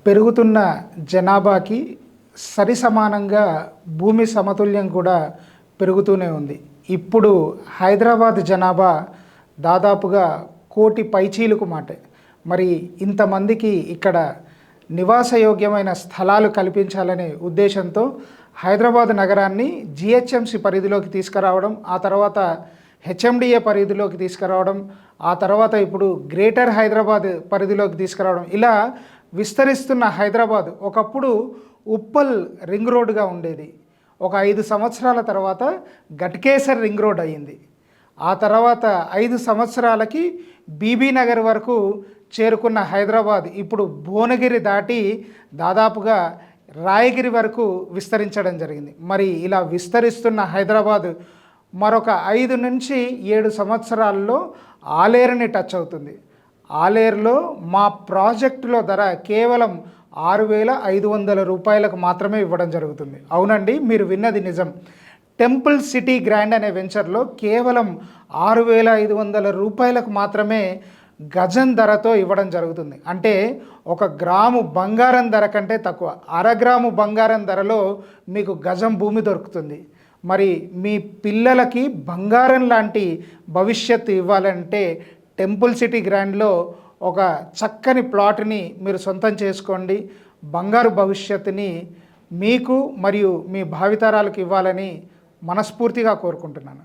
పెరుగుతున్న జనాభాకి సరిసమానంగా భూమి సమతుల్యం కూడా పెరుగుతూనే ఉంది. ఇప్పుడు హైదరాబాద్ జనాభా దాదాపుగా 1,00,00,000 పైచీలకు మాటే. మరి ఇంతమందికి ఇక్కడ నివాసయోగ్యమైన స్థలాలు కల్పించాలనే ఉద్దేశంతో హైదరాబాద్ నగరాన్ని జిహెచ్ఎంసి పరిధిలోకి తీసుకురావడం, ఆ తర్వాత హెచ్ఎండిఏ పరిధిలోకి తీసుకురావడం, ఆ తర్వాత ఇప్పుడు గ్రేటర్ హైదరాబాద్ పరిధిలోకి తీసుకురావడం, ఇలా విస్తరిస్తున్న హైదరాబాద్ ఒకప్పుడు ఉప్పల్ రింగ్ రోడ్డుగా ఉండేది. ఒక 5 సంవత్సరాల తర్వాత ఘట్కేసర్ రింగ్ రోడ్ అయ్యింది. ఆ తర్వాత 5 సంవత్సరాలకి బీబీ నగర్ వరకు చేరుకున్న హైదరాబాద్ ఇప్పుడు భువనగిరి దాటి దాదాపుగా రాయగిరి వరకు విస్తరించడం జరిగింది. మరి ఇలా విస్తరిస్తున్న హైదరాబాద్ మరొక 5 నుంచి 7 సంవత్సరాల్లో ఆలేరుని టచ్ అవుతుంది. ఆలేరులో మా ప్రాజెక్టులో ధర కేవలం 6,500 రూపాయలకు మాత్రమే ఇవ్వడం జరుగుతుంది. అవునండి, మీరు విన్నది నిజం. టెంపుల్ సిటీ గ్రాండ్ అనే వెంచర్లో కేవలం 6,500 రూపాయలకు మాత్రమే గజం ధరతో ఇవ్వడం జరుగుతుంది. అంటే 1 గ్రాము బంగారం ధర కంటే తక్కువ, 1/2 గ్రాము బంగారం ధరలో మీకు గజం భూమి దొరుకుతుంది. మరి మీ పిల్లలకి బంగారం లాంటి భవిష్యత్తు ఇవ్వాలంటే టెంపుల్ సిటీ గ్రాండ్లో ఒక చక్కని ప్లాట్ని మీరు సొంతం చేసుకోండి. బంగారు భవిష్యత్తుని మీకు మరియు మీ భావితరాలకు ఇవ్వాలని మనస్ఫూర్తిగా కోరుకుంటున్నాను.